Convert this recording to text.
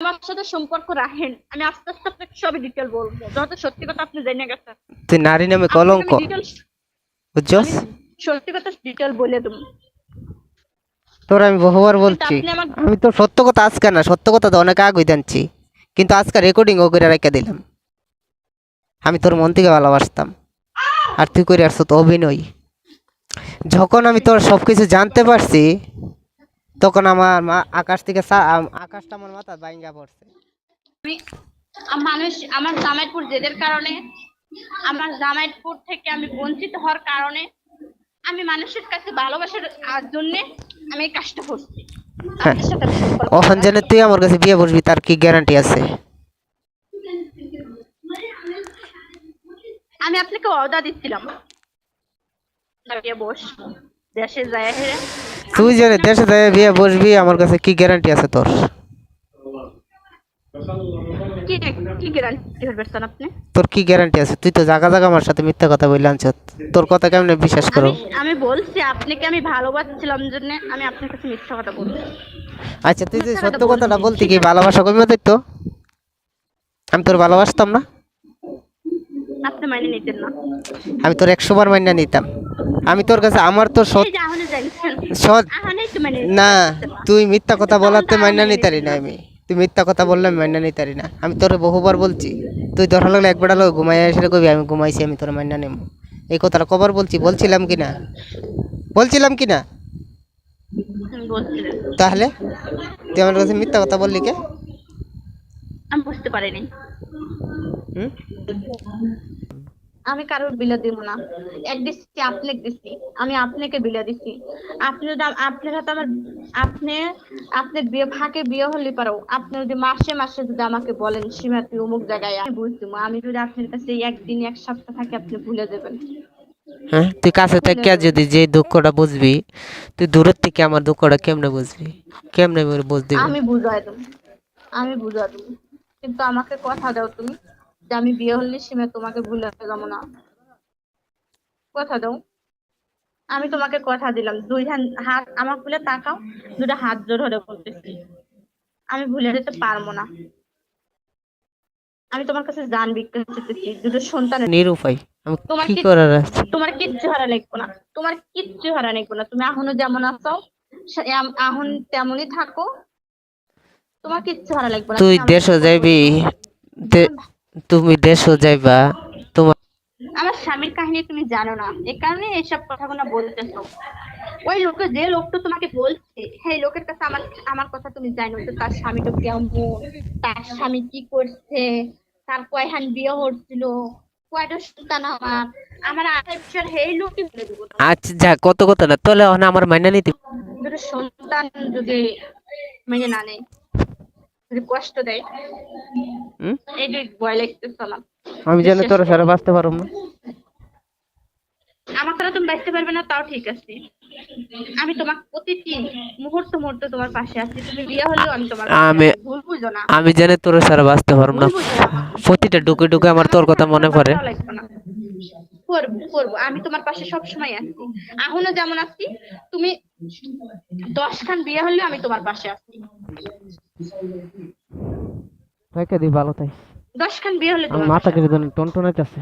আমার সাথে সম্পর্ক রাখেন, আমি আস্তে আস্তে আপনাকে সবই ডিটেল বলবো, যত সত্যি কথা আপনি জেনে গেছেন। তুই নারী নামে আপনাকে কলঙ্ক, আমি ডিটেল বুঝছস? আমি সত্যি কথা ডিটেল বলে দেবো, তোর আমি বহুবার কিন্তু বলছি, আপনি আমার আমি তো সত্য কথা আজকে না, সত্য কথা তো অনেক আগে জানছি, কিন্তু আজকে রেকর্ডিং ও করে রেখে দিলাম। আমি তোর মন থেকে ভালোবাসতাম, আর তুই করে আসছো তো অভিনয়। যখন আমি তোর সবকিছু জানতে পারছি, তখন আমার আকাশ থেকে আকাশটা আমার মাথা বাইঙ্গা পড়ছে। আমি মানুষ আমার জামাইপুর জেদের কারণে, আমার জামাইপুর থেকে আমি বঞ্চিত হওয়ার কারণে, আমি মানুষের কাছে ভালোবাসার জন্য আমি এই কাজটা করছি। হ্যাঁ, আপনার সাথে আমি সম্পর্ক ওখান জানে রাখি। তুই আমার কাছে বিয়ে বসবি, তার কি গ্যারান্টি আছে? আমি আপনাকে ওয়াদা দিচ্ছিলাম না বিয়ে বস, দেশে যায় হেরে তুই জানে দেশে যায় বিয়ে বসবি, আমার কাছে কি গ্যারান্টি আছে তোর? কি কি গ্যারান্টি করবেন আপনি? তোর কি গ্যারান্টি আছে? তুই তো জায়গা জায়গা আমার সাথে মিথ্যা কথা বললে আনছ, তোর কথা কেমনে বিশ্বাস করো? আমি আমি বলছি আপনাকে আমি ভালোবাসছিলাম জন্য আমি আপনার কাছে মিথ্যা কথা বলছি। আচ্ছা, তুই যে মিথ্যা কথা সত্য কথাটা বলছি, বলতি ঠিক কি আছে? ভালোবাসা কমে দিত? আমি তোর ভালোবাসতাম না? আপনি মাইনে নিতেন না। আমি তোর 100 বার মাইনা নিতাম। আমি তোর কাছে আমার তো এই যে আহনে জানছেন, সৎ আহনে একটু মাইনে না, নিতেন না, তুই মিথ্যা কথা তখন তো বলাতে আর মাইনা মাইনে নিতারি নিতেন না না। আমি। তুই মিথ্যা কথা বললে আমি মাইনা নিতারি না। আমি তোর বহুবার বলছি, তুই ধরা লাগলে একবার হলো ঘুমাই এসে কবি আমি ঘুমাইছি, আমি তোর মাইনা নেব। এই কথাটা কবার বলছি, বলছিলাম কি না? বলছিলাম কি না? বলছিলেন, তাহলে তুই আমার কাছে মিথ্যা কথা বললি কে? আমি বুঝতে পারিনি। হুম? আমি কারোর বিলে দিব না, এক দিচ্ছি আপনাকে দিচ্ছি, আমি আপনাকে বিলে দিচ্ছি। আপনি যদি আপনার হাতে আমার আপনি আপনার বিয়ে ফাঁকে বিয়ে হলে পারো, আপনি যদি মাসে মাসে যদি আমাকে বলেন সীমা তুই অমুক জায়গায় আমি বুঝবো, আমি যদি আপনার কাছে একদিন এক সপ্তাহ থাকি আপনি ভুলে যাবেন, হ্যাঁ, তুই কাছে ভুলে থেকে যাবেন। যদি যে দুঃখটা বুঝবি, তুই দূরের থেকে আমার দুঃখটা কেমনে বুঝবি? কেমনে বুঝ দিবি? আমি বুঝাই দেবো, আমি বুঝাই দেবো, কিন্তু আমাকে কথা দাও তুমি যে আমি বিয়ে হলে সীমা তোমাকে ভুলে যাবো না। কথা দাও, আমি তোমাকে কথা দিলাম, দুই হাত আমার খুলে তাকাও, দুটো হাত জোর ধরে বলতেছি আমি ভুলে যেতে পারবো না। আমি তোমার কাছে জান বিক্রি করতেছি দুটো সন্তানের জন্য। নিরুপায়, আমি তোমার কি কি করার আছে? তোমার কিচ্ছু হারা লাগবে না, তোমার কিচ্ছু হারা লাগবে না, তুমি এখনো যেমন আছো এখন তেমনই থাকো, তোমার কিচ্ছু হারা লাগবে না, তুই তুমি আমার দেশও সাথে কথা যাইবি, বলতে পারো। তুমি দেশও যাইবা, তোমার আমার স্বামীর কাহিনী তুমি জানো না, এ কারণে এইসব কথাগুলো বলতেছো। ওই লোক যে লোকটা তোমাকে বলছে সেই লোকের কাছে আমার আমার কথা তুমি জানো তো, তার স্বামীটা কেমন, তার স্বামী কি করছে, তার কয়খান বিয়ে হচ্ছিল, কয়টা সন্তান আমার, আমার 28 বছর সেই লোকই বলে দেবো তোমাকে। আচ্ছা যা, কত কথা না তাহলে আমার মাইনা নিতে। দুটো সন্তান যদি মেনে না নেয়, যদি কষ্ট দেয়, হুম? এই যে ভয় লাগতেছে আমার। আমি জানি বিশ্বাস তোর করো, সারা বাঁচতে পারবো না। আমার কথা তুমি বাঁচতে পারবে না তাও ঠিক আছে, আমি তোমার প্রতিটি মুহূর্ত মুহূর্ত তোমার পাশে আছি, তুমি বিয়ে হলেও আমি তোমার পাশে আমি আছি, ভুল বুঝো না, আমি জানি তোর সারা বাঁচতে পারবো ভুল না। বুঝো না। প্রতিটা ডুকে ডুকে আমার তোর আমাকে কথা থাকতে মনে পড়ে। বাঁচাও লাগবে না, করবো করবো, আমি তোমার পাশে সব সময় আছি, এখনো যেমন আছি। তুমি 10 খান বিয়ে হলেও আমি তোমার পাশে আছি, রেখে দি, ভালো তাই। 10 খান বিয়ে হলে আমার তোমার মাথা পাশে কেটে আছি। টনটনাইতেছে।